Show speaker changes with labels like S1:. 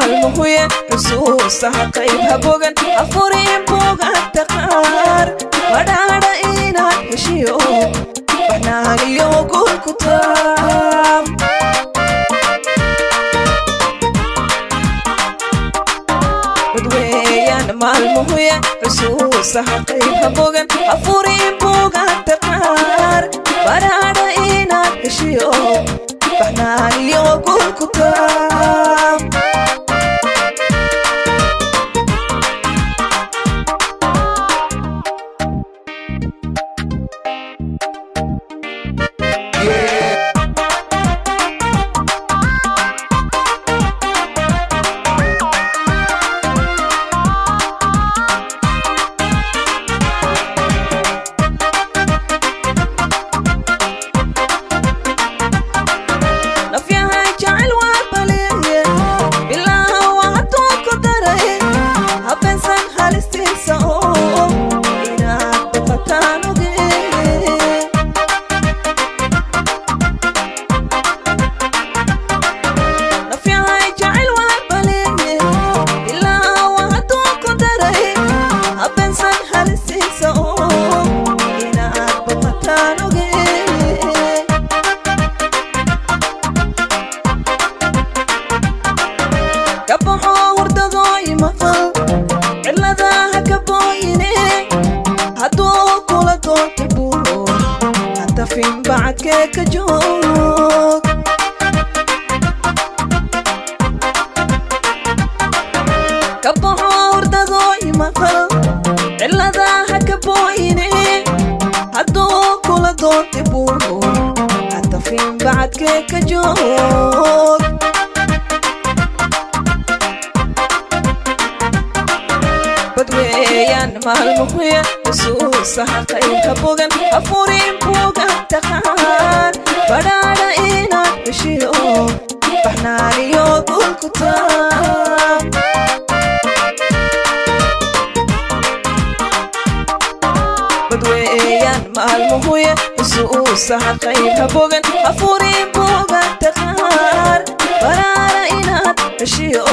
S1: maalmuhuye xusuusaha qaybha bogan afuriin bogan taqaar badhaadha inaad heshiyo baxnaaniyo guul ku taam badweeyaan maalmuhuye xusuusaha qaybha bogan afuriin bogan taqaar badhaadha inaad heshiyo baxnaaniyo guul ku taam بعدك جوك كبحور دغوي مقل إلا ذا كبويني هدو كل دوت بورو حتى فين بعدك جوك بدويان مالمخوية xusuusaha qaybha bogan afuriin bogan taqaar badhaadha inaad heshiyo baxnaaniyo guul ku taam badweeyaan maalmuhuye xusuusaha qaybha bogan afuriin bogan taqaar badhaadha inaad heshiyo